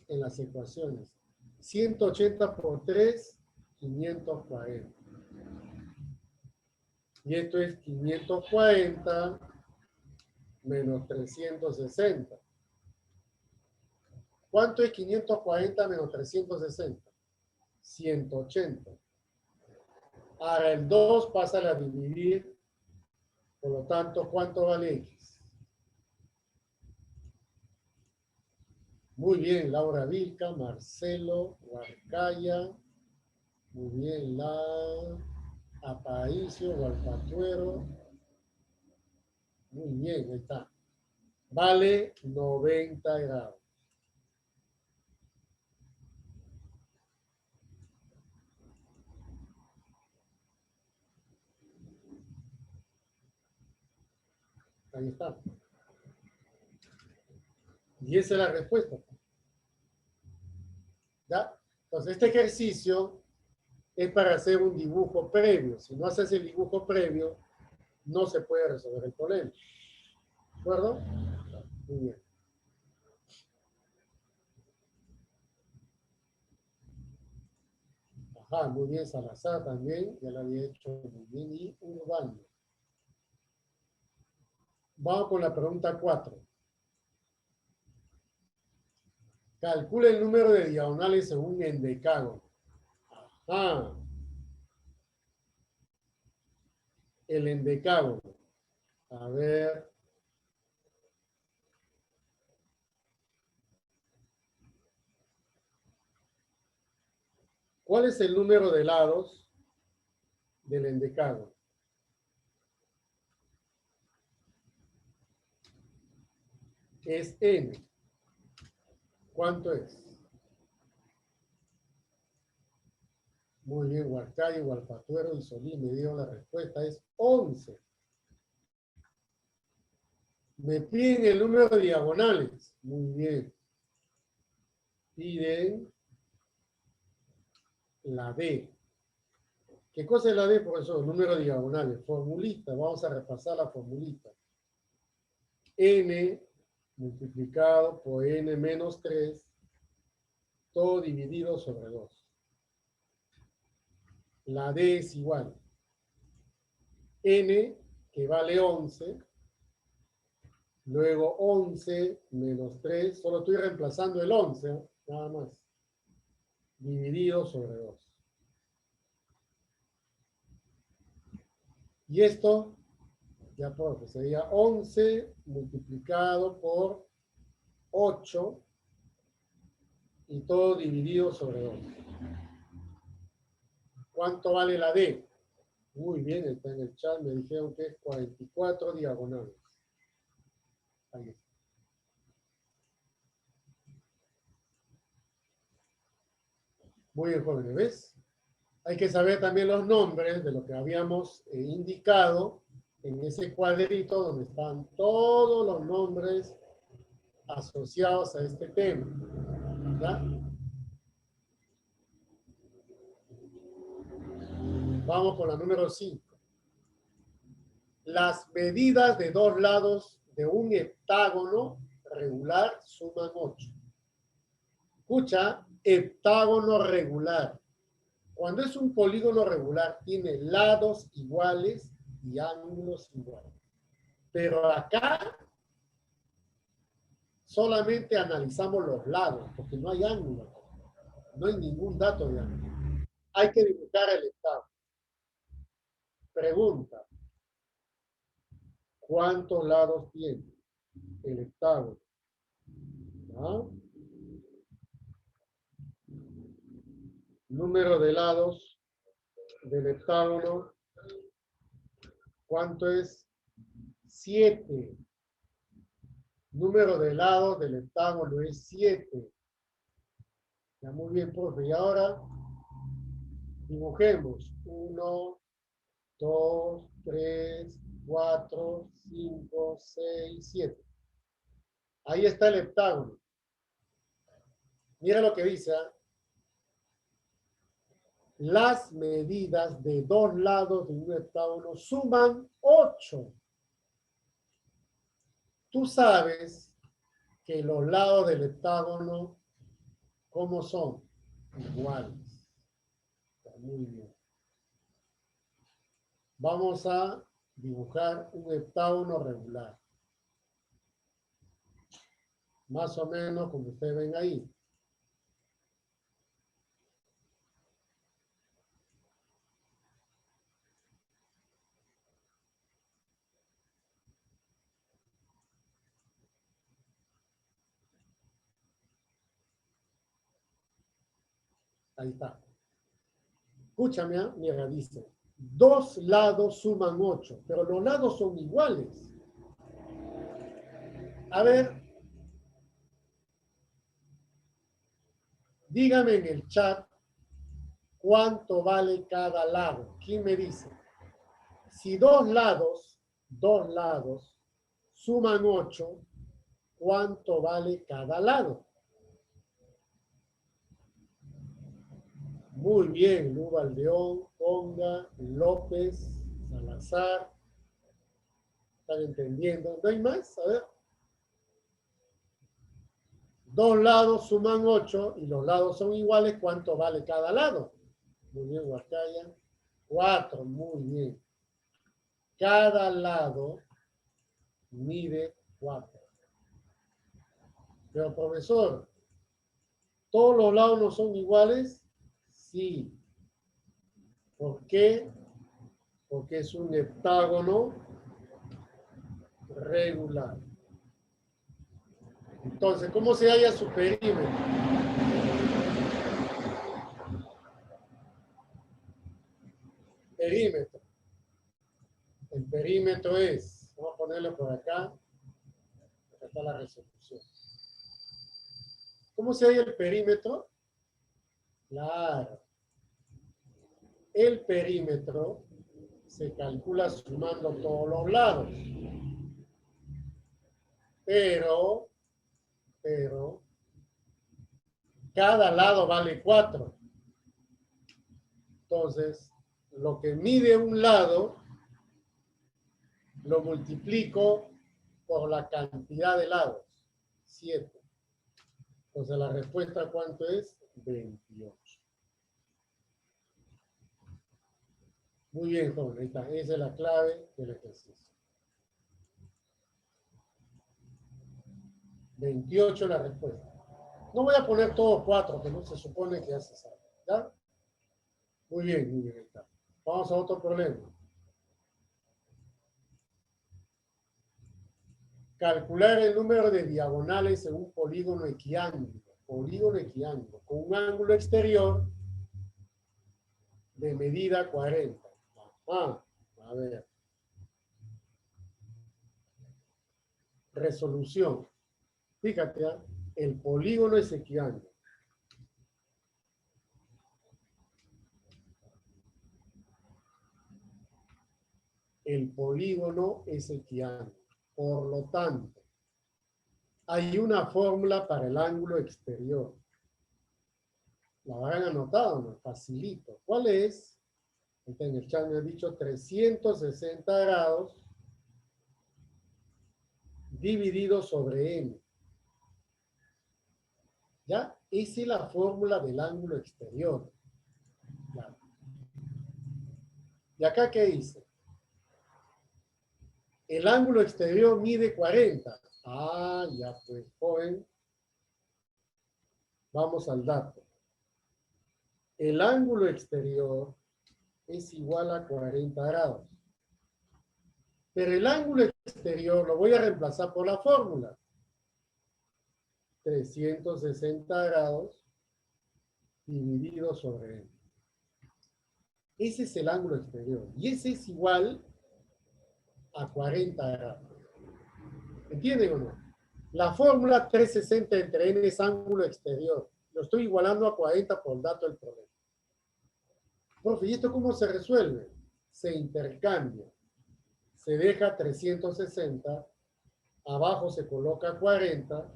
en las ecuaciones. 180 por 3, 540. Y esto es 540 menos 360. ¿Cuánto es 540 menos 360? 180. Ahora el 2 pasa a dividir. Por lo tanto, ¿cuánto vale X? Muy bien, Laura Vilca, Marcelo, Huarcaya. Muy bien, Aparicio, Gualpatuero. Muy bien, ahí está. Vale 90 grados. Ahí está. Y esa es la respuesta. ¿Ya? Entonces, este ejercicio es para hacer un dibujo previo. Si no haces el dibujo previo, no se puede resolver el problema. ¿De acuerdo? Muy bien. Ajá, muy bien, Salazar también, ya lo había hecho muy bien, y Urbano. Vamos con la pregunta 4. Calcula el número de diagonales en un endecágono. Ah, el endecágono. A ver. ¿Cuál es el número de lados del endecágono? Es n. ¿Cuánto es? Muy bien, Huarcayo, Gualpatuero y Solí me dieron la respuesta. Es 11. Me piden el número de diagonales. Muy bien. Piden la D. ¿Qué cosa es la D, profesor? Número de diagonales. Formulita. Vamos a repasar la formulita. N multiplicado por n menos 3, todo dividido sobre 2. La D es igual. N, que vale 11, luego 11 menos 3, solo estoy reemplazando el 11, ¿eh? Nada más, dividido sobre 2. Y esto, ya pues sería 11 multiplicado por 8 y todo dividido sobre 2. ¿Cuánto vale la D? Muy bien, está en el chat, me dijeron que es 44 diagonales. Ahí está. Muy bien, jóvenes, ¿ves? Hay que saber también los nombres de lo que habíamos indicado en ese cuadrito donde están todos los nombres asociados a este tema. ¿Ya? Vamos con la número 5. Las medidas de dos lados de un heptágono regular suman 8. Escucha, heptágono regular. Cuando es un polígono regular, tiene lados iguales y ángulos iguales. Pero acá solamente analizamos los lados, porque no hay ángulo. No hay ningún dato de ángulo. Hay que dibujar el heptágono. Pregunta. ¿Cuántos lados tiene el heptágono? ¿Ah? Número de lados del heptágono. ¿Cuánto es? 7. Número de lados del heptágono es 7. Ya, muy bien, profe. Y ahora dibujemos. 1, 2, 3, 4, 5, 6, 7. Ahí está el heptágono. Mira lo que dice. ¿Eh? Las medidas de dos lados de un heptágono suman 8. Tú sabes que los lados del heptágono, ¿cómo son? Iguales. Muy bien. Vamos a dibujar un heptágono regular. Más o menos como ustedes ven ahí. Ahí está. Escúchame, mira, dice, dos lados suman 8, pero los lados son iguales. A ver, dígame en el chat cuánto vale cada lado. ¿Quién me dice? Si dos lados suman 8, ¿cuánto vale cada lado? Muy bien, Lu Valdeón, Ponga, López, Salazar. ¿Están entendiendo? ¿No hay más? A ver. Dos lados suman 8 y los lados son iguales. ¿Cuánto vale cada lado? Muy bien, Huacaya. 4, muy bien. Cada lado mide 4. Pero, profesor, ¿Todos los lados no son iguales? Sí. ¿Por qué? Porque es un heptágono regular. Entonces, ¿cómo se halla su perímetro? Perímetro. El perímetro es, vamos a ponerlo por acá. Acá está la resolución. ¿Cómo se halla el perímetro? Claro. El perímetro se calcula sumando todos los lados. Pero, cada lado vale 4. Entonces, lo que mide un lado, lo multiplico por la cantidad de lados, 7. Entonces, la respuesta, ¿cuánto es? 28. Muy bien, joven, ahí está. Esa es la clave del ejercicio. 28 la respuesta. No voy a poner todos 4, que no se supone que ya se sabe. ¿Ya? Muy bien, ahí está. Vamos a otro problema. Calcular el número de diagonales en un polígono equiángulo. Polígono equiángulo, con un ángulo exterior de medida 40. A ver. Resolución. Fíjate, el polígono es equiángulo. El polígono es equiángulo. Por lo tanto, hay una fórmula para el ángulo exterior. ¿La habrán anotado? ¿No? Facilito. ¿Cuál es? Está en el chat, me ha dicho 360 grados dividido sobre n. ¿Ya? Esa es la fórmula del ángulo exterior. ¿Ya? ¿Y acá qué dice? El ángulo exterior mide 40. Ya pues, joven. Vamos al dato. El ángulo exterior es igual a 40 grados. Pero el ángulo exterior lo voy a reemplazar por la fórmula. 360 grados dividido sobre n. Ese es el ángulo exterior. Y ese es igual a 40 grados. ¿Entienden o no? La fórmula 360 entre n es ángulo exterior. Lo estoy igualando a 40 por dato del problema. Profe, ¿y esto cómo se resuelve? Se intercambia. Se deja 360, abajo se coloca 40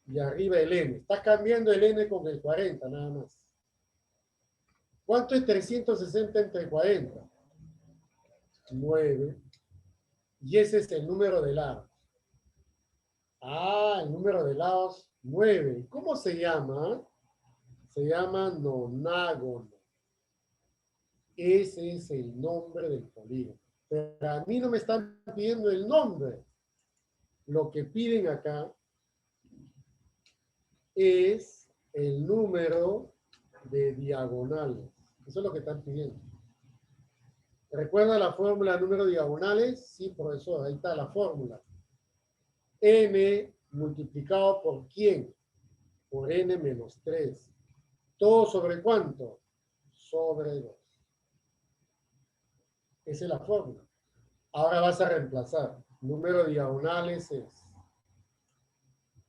y arriba el n. Está cambiando el n con el 40 nada más. ¿Cuánto es 360 entre 40? 9. Y ese es el número de lados. El número de lados, 9. ¿Cómo se llama? Se llama nonágono. Ese es el nombre del polígono. Pero a mí no me están pidiendo el nombre. Lo que piden acá es el número de diagonales. Eso es lo que están pidiendo. ¿Recuerda la fórmula de número de diagonales? Sí, profesor, ahí está la fórmula. N multiplicado por ¿quién? Por n menos 3. ¿Todo sobre cuánto? Sobre 2. Esa es la fórmula. Ahora vas a reemplazar. Número de diagonales es.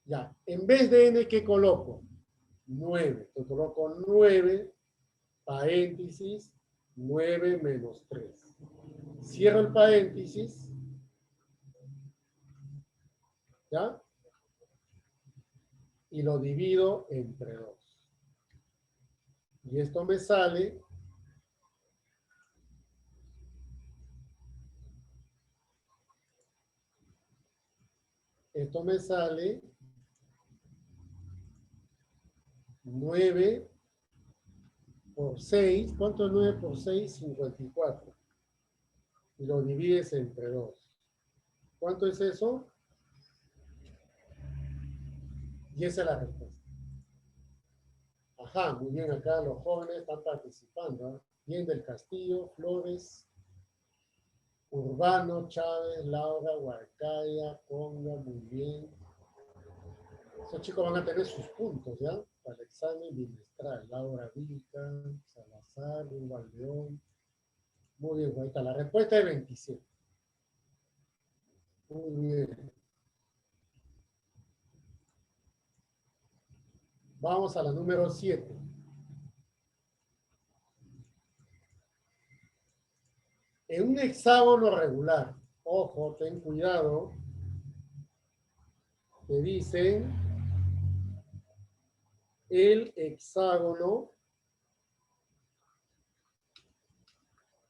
Ya, en vez de n, ¿qué coloco? 9. Te coloco 9, paréntesis, 9 menos 3. Cierro el paréntesis. ¿Ya? Y lo divido entre 2. Y esto me sale. Esto me sale 9 por 6. ¿Cuánto es 9 por 6? 54. Y lo divides entre 2. ¿Cuánto es eso? Y esa es la respuesta. Ajá, muy bien, acá los jóvenes están participando. ¿Eh? Bien del Castillo, Flores, Urbano, Chávez, Laura, Huarcaya, Conga, muy bien. Esos chicos van a tener sus puntos, ¿ya? Para el examen bimestral. Laura Vilca, Salazar, Hugo Aldeón. Muy bien, ahí está. La respuesta es 27. Muy bien. Vamos a la número 7. En un hexágono regular, ojo, ten cuidado, te dicen el hexágono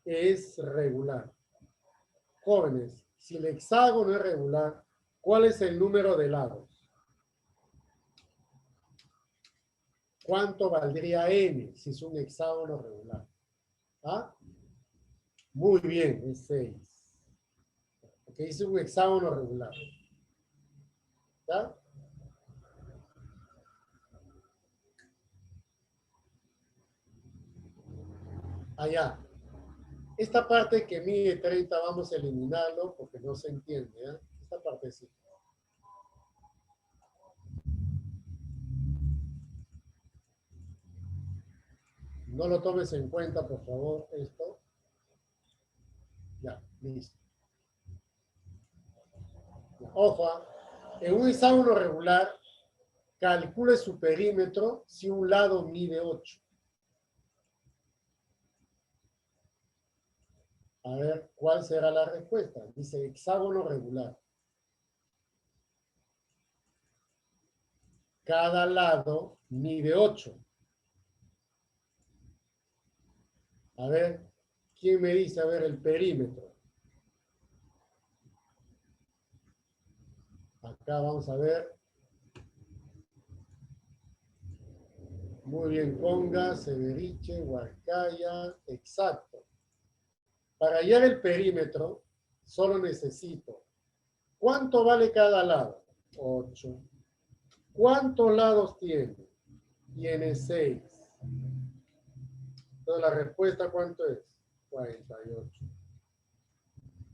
es regular. Jóvenes, si el hexágono es regular, ¿cuál es el número de lados? ¿Cuánto valdría n si es un hexágono regular? ¿Ah? Muy bien, es 6. Porque es un hexágono regular. ¿Ya? Allá. Esta parte que mide 30 vamos a eliminarlo porque no se entiende. ¿eh? Esta partecita. No lo tomes en cuenta, por favor, esto. Ya, listo. Ya, ojo, en un hexágono regular, calcule su perímetro si un lado mide 8. A ver, ¿cuál será la respuesta? Dice hexágono regular. Cada lado mide 8. A ver, ¿quién me dice? A ver, el perímetro. Acá vamos a ver. Muy bien, Conga, Severiche, Huarcaya, exacto. Para hallar el perímetro, solo necesito. ¿Cuánto vale cada lado? 8. ¿Cuántos lados tiene? Tiene 6. Entonces la respuesta, ¿cuánto es? 48.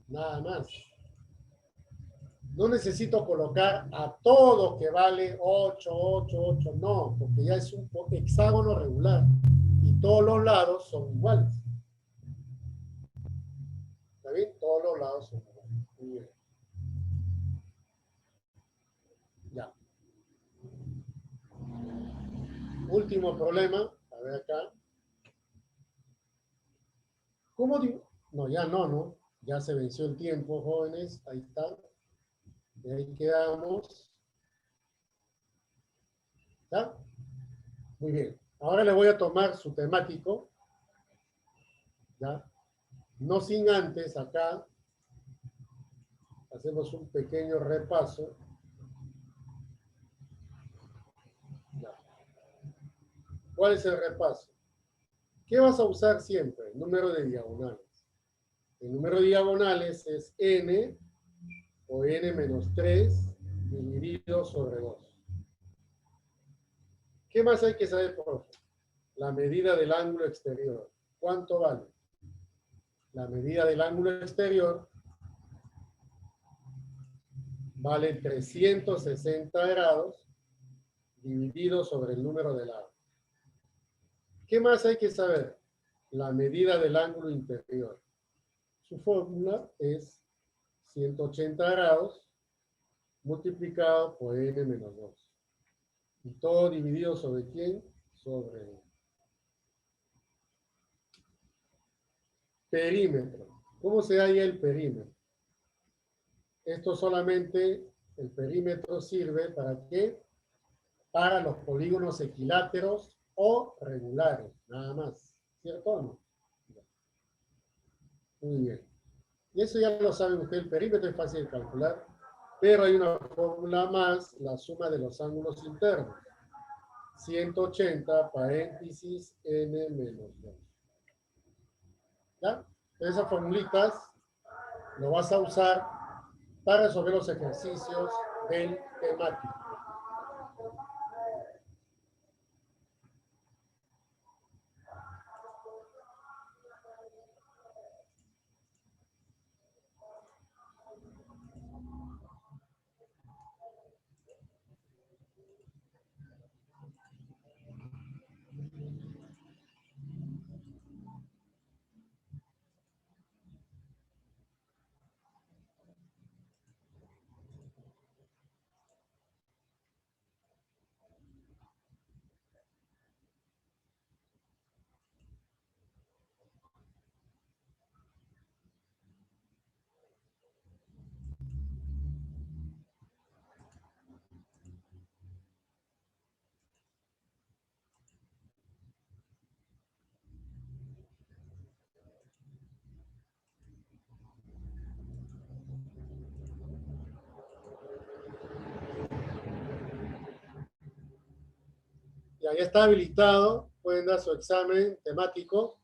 Nada más. No necesito colocar a todo que vale 8, 8, 8. No, porque ya es un hexágono regular. Y todos los lados son iguales. ¿Está bien? Todos los lados son iguales. Muy bien. Ya. Último problema. A ver acá. ¿Cómo digo? No, ya no, ¿no? Ya se venció el tiempo, jóvenes. Ahí está. Y ahí quedamos. ¿Ya? Muy bien. Ahora le voy a tomar su temático. ¿Ya? No sin antes acá. Hacemos un pequeño repaso. ¿Ya? ¿Cuál es el repaso? ¿Qué vas a usar siempre? El número de diagonales. El número de diagonales es n o n menos 3 dividido sobre 2. ¿Qué más hay que saber, profe? La medida del ángulo exterior. ¿Cuánto vale? La medida del ángulo exterior vale 360 grados dividido sobre el número de lados. ¿Qué más hay que saber? La medida del ángulo interior. Su fórmula es 180 grados multiplicado por n menos 2. Y todo dividido sobre quién? Sobre perímetro. ¿Cómo se halla el perímetro? Esto solamente, el perímetro sirve para qué? Para los polígonos equiláteros o regulares, nada más. ¿Cierto o no? Muy bien. Y eso ya lo saben ustedes, el perímetro es fácil de calcular, pero hay una fórmula más, la suma de los ángulos internos. 180 paréntesis n menos 2. ¿Ya? Esas formulitas lo vas a usar para resolver los ejercicios del temático. Ya está habilitado, pueden dar su examen temático.